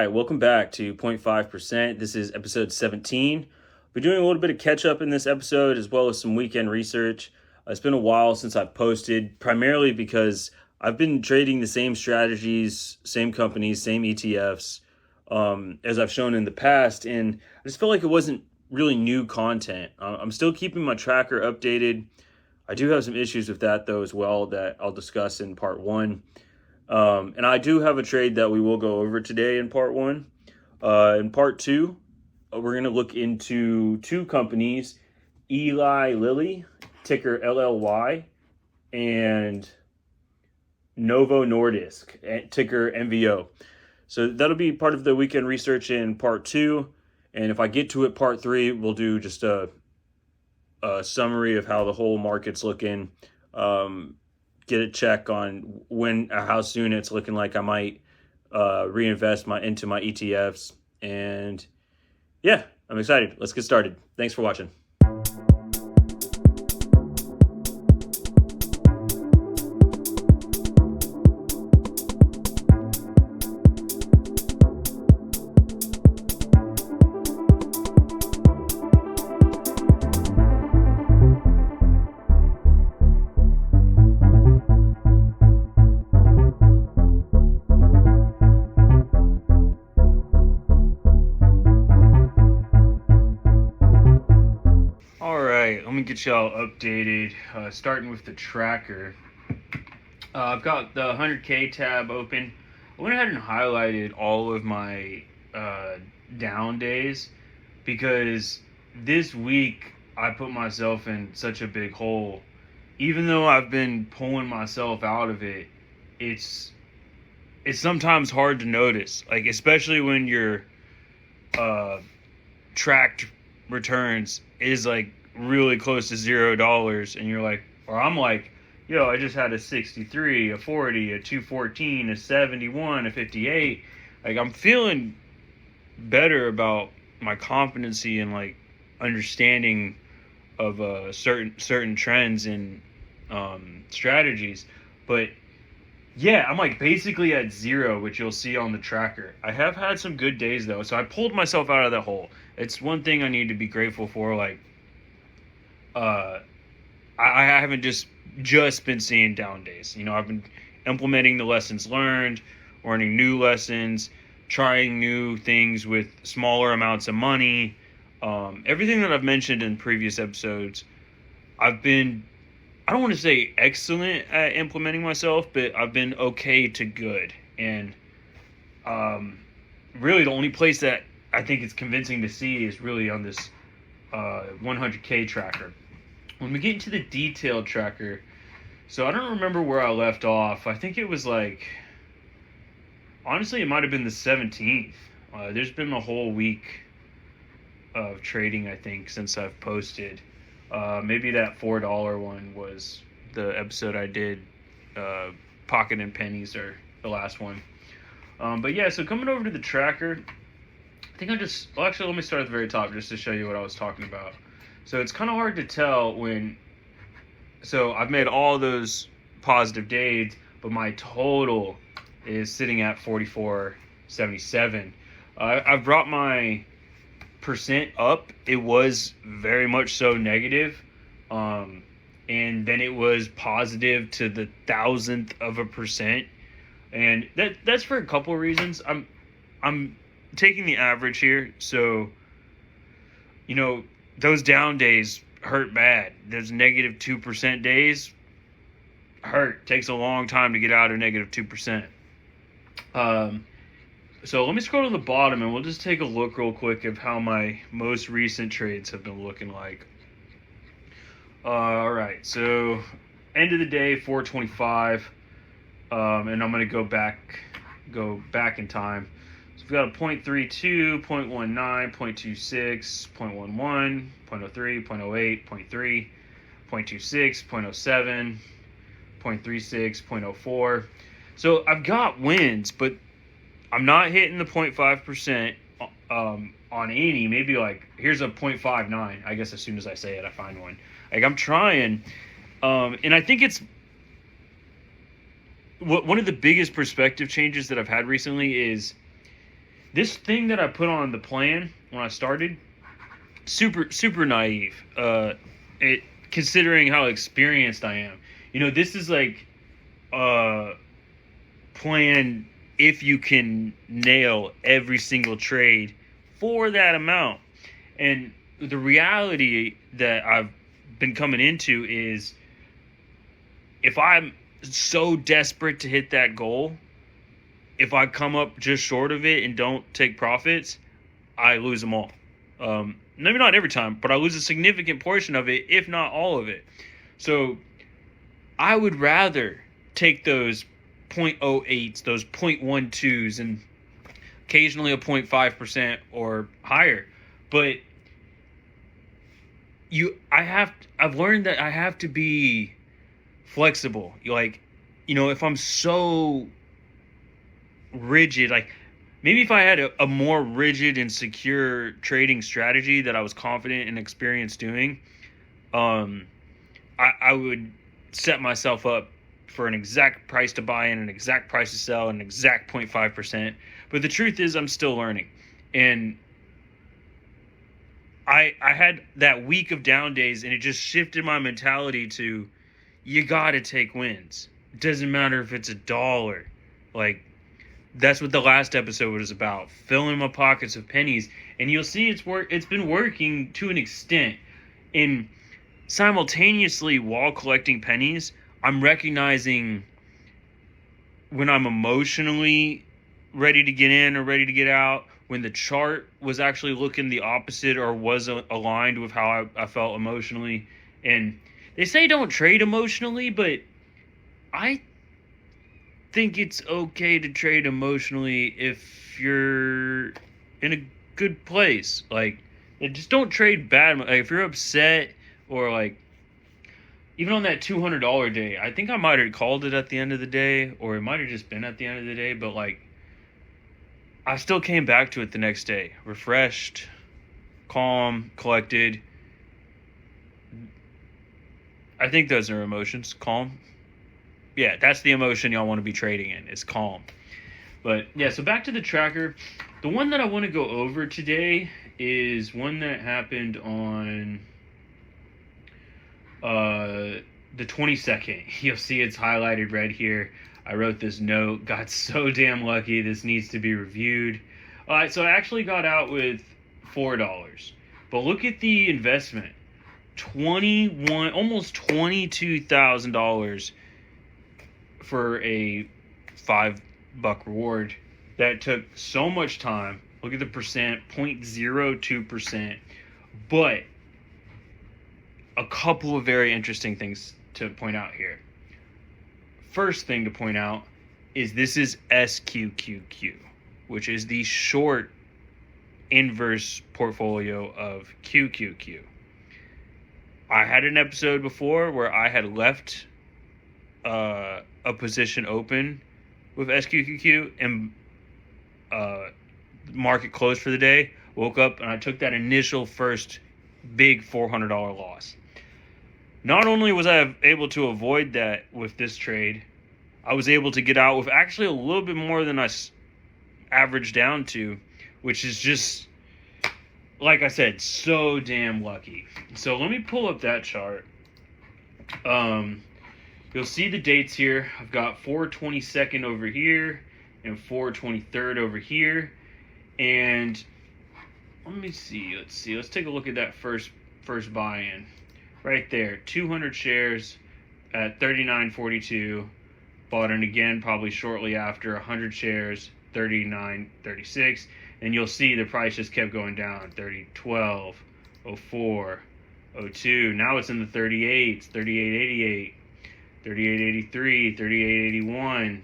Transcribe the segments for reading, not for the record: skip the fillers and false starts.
right, welcome back to 0.5%. This is episode 17. We're doing a little bit of catch up in this episode as well as some weekend research. It's been a while since I've posted, primarily because I've been trading the same strategies, same companies, same ETFs as I've shown in the past, and I just felt like it wasn't really new content. I'm still keeping my tracker updated. I do have some issues with that though as well that I'll discuss in part one. And I do have a trade that we will go over today in part one. In part two, we're going to look into two companies, Eli Lilly, ticker LLY, and Novo Nordisk, ticker NVO. So that'll be part of the weekend research in part two. And if I get to it, part three, we'll do just a summary of how the whole market's looking. Get a check on how soon it's looking like I might reinvest into my ETFs. And yeah, I'm excited. Let's get started. Thanks for watching. Let me get y'all updated, starting with the tracker. I've got the 100K tab open. I went ahead and highlighted all of my down days because this week I put myself in such a big hole. Even though I've been pulling myself out of it, it's sometimes hard to notice, like especially when your tracked returns is like really close to $0 and you're like, or I'm like, yo, I just had a 63, a 40, a 214, a 71, a 58. Like I'm feeling better about my competency and like understanding of certain trends and strategies. But yeah, I'm like basically at zero, which you'll see on the tracker. I have had some good days though, so I pulled myself out of that hole. It's one thing I need to be grateful for. Like I haven't just been seeing down days. You know, I've been implementing the lessons learned, learning new lessons, trying new things with smaller amounts of money. Everything that I've mentioned in previous episodes, I've been, I don't want to say excellent at implementing myself, but I've been okay to good. And really the only place that I think it's convincing to see is really on this 100K tracker. When we get into the detailed tracker, so I don't remember where I left off. I think it was like, honestly, it might have been the 17th. There's been a whole week of trading, I think, since I've posted. Maybe that $4 one was the episode I did, Pocket and Pennies, or the last one. But yeah, so coming over to the tracker, I think actually, let me start at the very top just to show you what I was talking about. So it's kind of hard to tell so I've made all those positive days, but my total is sitting at 44.77. I've brought my percent up. It was very much so negative. And then it was positive to the 1,000th%. And that's for a couple of reasons. I'm taking the average here. So, you know, those down days hurt bad. Those negative 2% days hurt. Takes a long time to get out of negative 2%. So let me scroll to the bottom and we'll just take a look real quick of how my most recent trades have been looking like. All right, so end of the day, 425, and I'm going to go back in time. So we've got a 0.32, 0.19, 0.26, 0.11, 0.03, 0.08, 0.3, 0.26, 0.07, 0.36, 0.04. So I've got wins, but I'm not hitting the 0.5% on any. Maybe like, here's a 0.59. I guess as soon as I say it, I find one. Like I'm trying, and I think it's one of the biggest perspective changes that I've had recently is This thing that I put on the plan when I started, super naive. It considering how experienced I am. This is like plan if you can nail every single trade for that amount. And the reality that I've been coming into is if I'm so desperate to hit that goal, if I come up just short of it and don't take profits, I lose them all. Maybe not every time, but I lose a significant portion of it, if not all of it. So I would rather take those 0.08s, those 0.12s, and occasionally a 0.5% or higher. But I've learned that I have to be flexible. If I'm so rigid, like maybe if I had a more rigid and secure trading strategy that I was confident and experienced doing, I would set myself up for an exact price to buy in, an exact price to sell, an exact 0.5%. But the truth is I'm still learning. And I had that week of down days, and it just shifted my mentality to, you got to take wins. It doesn't matter if it's $1. Like, that's what the last episode was about, filling my pockets with pennies. And you'll see it's been working to an extent. And simultaneously, while collecting pennies, I'm recognizing when I'm emotionally ready to get in or ready to get out, when the chart was actually looking the opposite or was aligned with how I felt emotionally. And they say don't trade emotionally, but I think it's okay to trade emotionally if you're in a good place. Like, just don't trade bad. Like, if you're upset or like, even on that $200 day, I think I might have called it at the end of the day, or it might have just been at the end of the day, but like, I still came back to it the next day, refreshed, calm, collected. I think those are emotions. Calm. Yeah, that's the emotion y'all want to be trading in. It's calm. But yeah, so back to the tracker. The one that I want to go over today is one that happened on the 22nd. You'll see it's highlighted red here. I wrote this note. Got so damn lucky. This needs to be reviewed. All right, so I actually got out with $4. But look at the investment. Almost $22,000 for a $5 reward. That took so much time. Look at the percent, 0.02%. But a couple of very interesting things to point out here. First thing to point out is this is SQQQ, which is the short inverse portfolio of QQQ. I had an episode before where I had left a position open with SQQQ and market closed for the day. Woke up and I took that initial first big $400 loss. Not only was I able to avoid that with this trade, I was able to get out with actually a little bit more than I averaged down to, which is just, like I said, so damn lucky. So let me pull up that chart. You'll see the dates here. I've got 4/22 over here and 4/23 over here. And let me see. Let's take a look at that first buy-in. Right there, 200 shares at $39.42. Bought in again probably shortly after, 100 shares, $39.36. And you'll see the price just kept going down. 30.12, 04, 02. Now it's in the 38s, 38.88, 38.83, 38.81,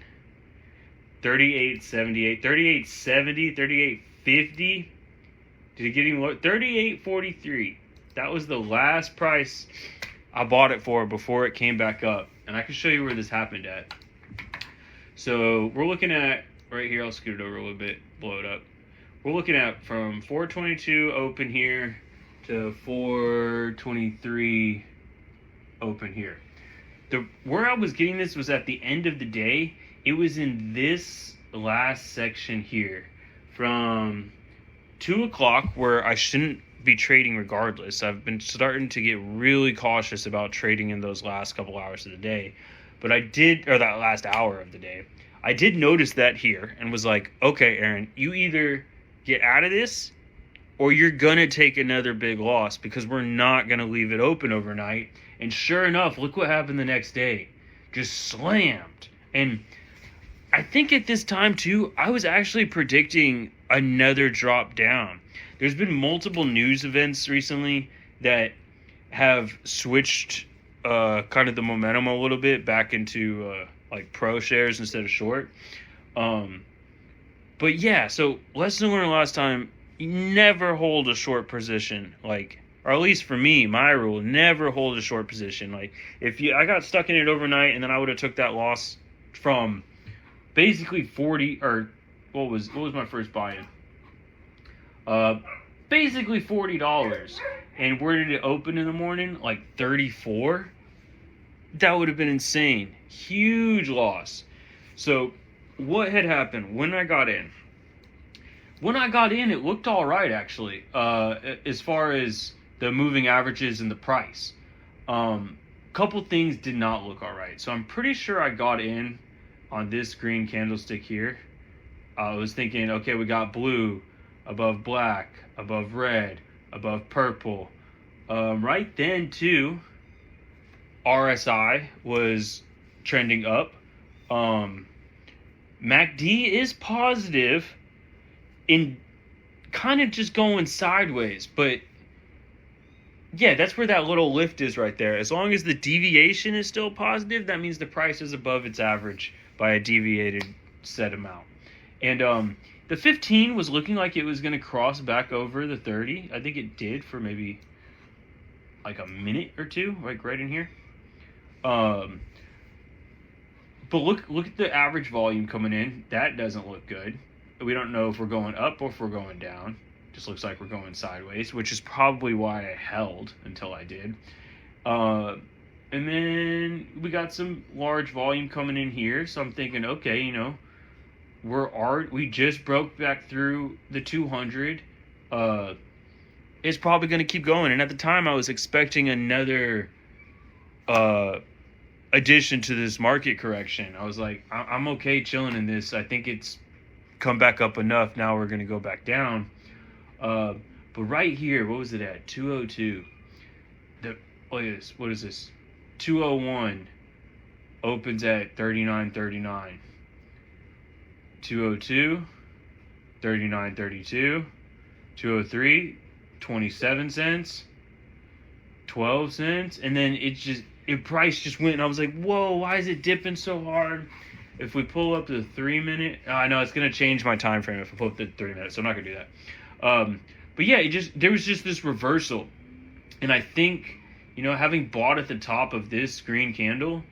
38.78, 38.70, 38.50. Did it get even lower? 38.43. That was the last price I bought it for before it came back up. And I can show you where this happened at. So we're looking at, right here, I'll scoot it over a little bit, blow it up. We're looking at from 422 open here to 423 open here. Where I was getting this was at the end of the day. It was in this last section here from 2 o'clock, where I shouldn't be trading regardless. I've been starting to get really cautious about trading in those last couple hours of the day. But that last hour of the day, I did notice that here and was like, okay, Aaron, you either get out of this or you're going to take another big loss, because we're not going to leave it open overnight. And sure enough, look what happened the next day. Just slammed. And I think at this time, too, I was actually predicting another drop down. There's been multiple news events recently that have switched kind of the momentum a little bit back into like pro shares instead of short. But yeah, so lesson learned last time, you never hold a short position, like, or at least for me, my rule, never hold a short position. Like, I got stuck in it overnight, and then I would have took that loss from basically 40, or what was my first buy-in? Basically $40. And where did it open in the morning? Like 34? That would have been insane. Huge loss. So what had happened when I got in? When I got in, it looked all right, actually, as far as the moving averages and the price. Couple things did not look all right. So I'm pretty sure I got in on this green candlestick here. I was thinking, okay, we got blue above black, above red, above purple. Right then, too, RSI was trending up. MACD is positive in kind of just going sideways, but yeah, that's where that little lift is right there. As long as the deviation is still positive, that means the price is above its average by a deviated set amount. And the 15 was looking like it was going to cross back over the 30. I think it did for maybe like a minute or two, like right in here. But look at the average volume coming in. That doesn't look good. We don't know if we're going up or if we're going down. Just looks like we're going sideways, which is probably why I held until I did. And then we got some large volume coming in here. So I'm thinking, okay, we just broke back through the 200. It's probably going to keep going. And at the time, I was expecting another addition to this market correction. I was like, I'm okay chilling in this. I think it's come back up enough. Now we're going to go back down. But right here, what was it at? 202. Look at this. What is this? 201 opens at 39.39. 202, 39.32. 203, 27 cents. 12 cents. And then price just went, and I was like, whoa, why is it dipping so hard? If we pull up the 3 minute, I know it's going to change my time frame if I pull up the 3 minutes, so I'm not going to do that. But yeah, there was just this reversal. And I think, having bought at the top of this green candle,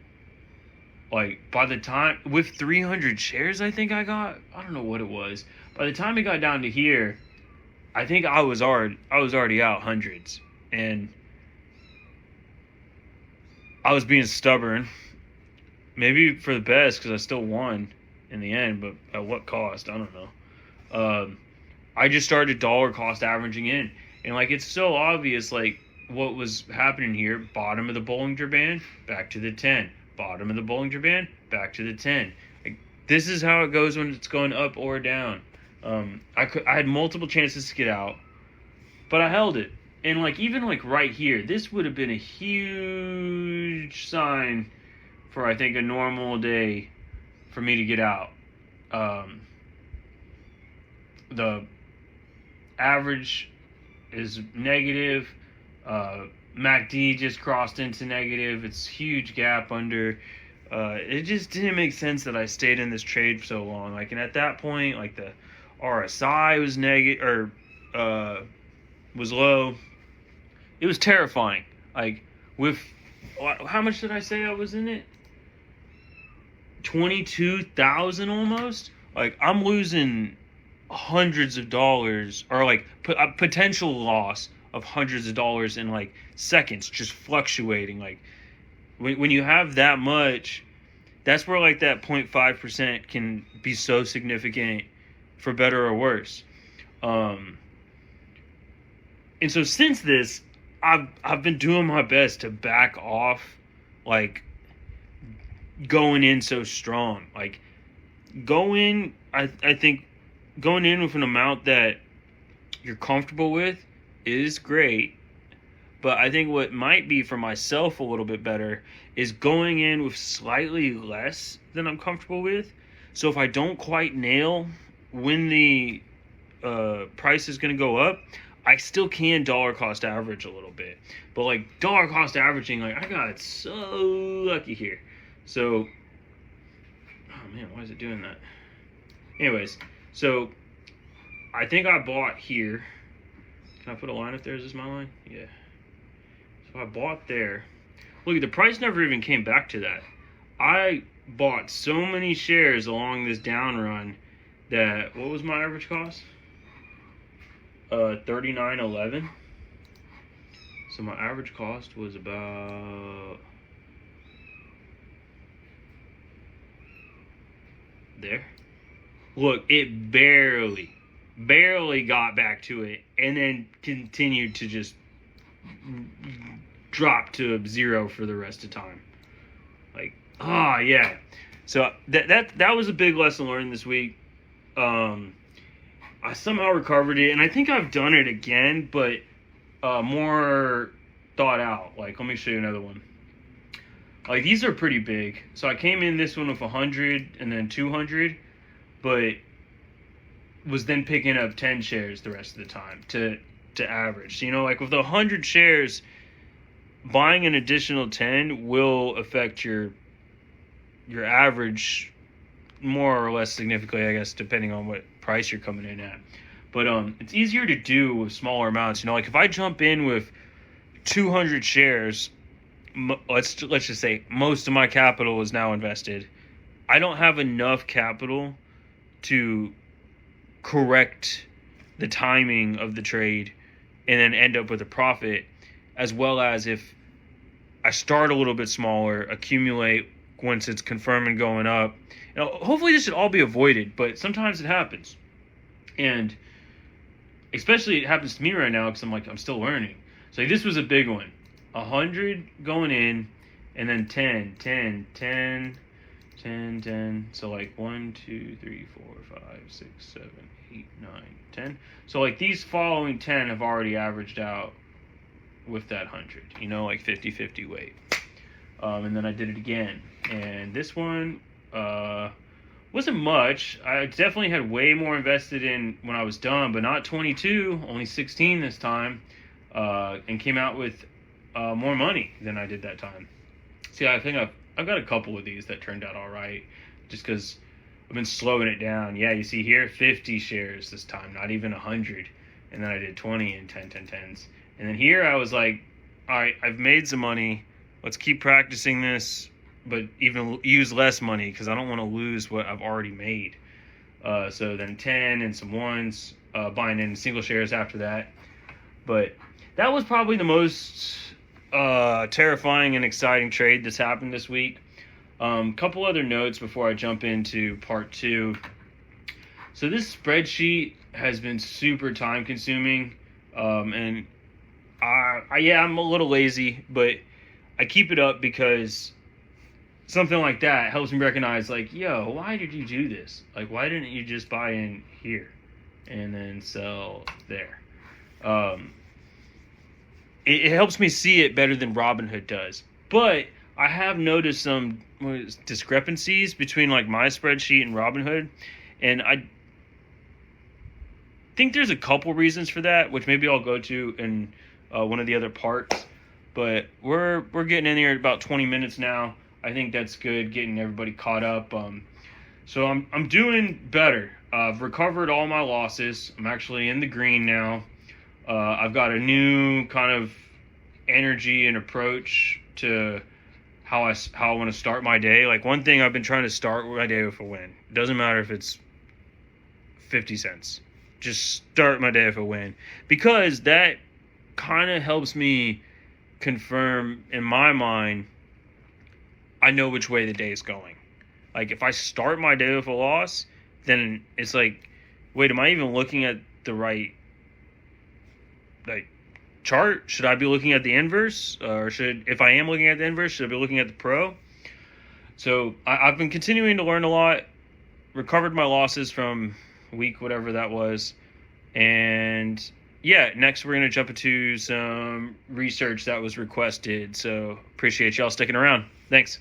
like by the time, with 300 shares, I think I don't know what it was. By the time it got down to here, I think I was already out hundreds. And I was being stubborn. Maybe for the best, because I still won in the end, but at what cost? I don't know. I just started dollar cost averaging in. And, like, it's so obvious, like, what was happening here. Bottom of the Bollinger Band, back to the 10. Bottom of the Bollinger Band, back to the 10. Like, this is how it goes when it's going up or down. I had multiple chances to get out, but I held it. And, like, even, like, right here, this would have been a huge sign for, I think, a normal day for me to get out. The average is negative. MACD just crossed into negative. It's huge gap under. It just didn't make sense that I stayed in this trade for so long. Like, and at that point, like, the RSI was negative, or was low. It was terrifying. Like, with how much did I say I was in it? 22,000 almost. Like, I'm losing hundreds of dollars, or like a potential loss of hundreds of dollars in like seconds, just fluctuating. Like, when you have that much, that's where like that 0.5% can be so significant for better or worse. And so since this, I've been doing my best to back off, like, going in so strong. Like, I think going in with an amount that you're comfortable with is great. But I think what might be for myself a little bit better is going in with slightly less than I'm comfortable with. So if I don't quite nail when the price is going to go up, I still can dollar cost average a little bit. But like dollar cost averaging, like I got so lucky here. So, oh man, why is it doing that? Anyways, so I think I bought here. Can I put a line up there? Is this my line? Yeah. So I bought there. Look, the price never even came back to that. I bought so many shares along this down run that, what was my average cost? $39.11. So my average cost was about there. Look, it barely got back to it and then continued to just drop to zero for the rest of time. Like, yeah. So that was a big lesson learned this week. I somehow recovered it, and I think I've done it again, but more thought out. Like, let me show you another one. Like, these are pretty big. So I came in this one with 100 and then 200, but was then picking up 10 shares the rest of the time to average. So, like with 100 shares, buying an additional 10 will affect your average more or less significantly, I guess, depending on what price you're coming in at. But it's easier to do with smaller amounts. Like if I jump in with 200 shares, let's just say most of my capital is now invested. I don't have enough capital to correct the timing of the trade and then end up with a profit, as well as if I start a little bit smaller, accumulate once it's confirmed and going up. Hopefully this should all be avoided, but sometimes it happens. And especially it happens to me right now because I'm still learning. So this was a big one. 100 going in, and then 10. So like 1, 2, 3, 4, 5, 6, 7, 8, 9, 10. So like these following 10 have already averaged out with that 100, like 50-50 weight. And then I did it again. And this one wasn't much. I definitely had way more invested in when I was done, but not 22, only 16 this time, and came out with more money than I did that time. See, I think I've got a couple of these that turned out all right, just because I've been slowing it down. Yeah, you see here, 50 shares this time, not even 100. And then I did 20 and 10. And then here I was like, all right, I've made some money. Let's keep practicing this, but even use less money because I don't want to lose what I've already made. So then 10 and some ones, buying in single shares after that. But that was probably the most terrifying and exciting trade that's happened this week. Couple other notes before I jump into part 2. So this spreadsheet has been super time consuming, and I'm a little lazy, but I keep it up because something like that helps me recognize, like, yo, why did you do this? Like, why didn't you just buy in here and then sell there? It helps me see it better than Robinhood does. But I have noticed some discrepancies between like my spreadsheet and Robinhood, and I think there's a couple reasons for that, which maybe I'll go to in one of the other parts. But we're getting in here at about 20 minutes now. I think that's good, getting everybody caught up. So I'm doing better. I've recovered all my losses. I'm actually in the green now. I've got a new kind of energy and approach to how I want to start my day. Like, one thing I've been trying to start my day with a win. It doesn't matter if it's 50 cents. Just start my day with a win. Because that kind of helps me confirm in my mind I know which way the day is going. Like, if I start my day with a loss, then it's like wait, am I even looking at the right like chart? Should I be looking at the inverse, or if I am looking at the inverse, should I be looking at the pro? So I've been continuing to learn a lot. Recovered my losses from week whatever that was, and yeah, next we're gonna jump into some research that was requested. So appreciate y'all sticking around. Thanks.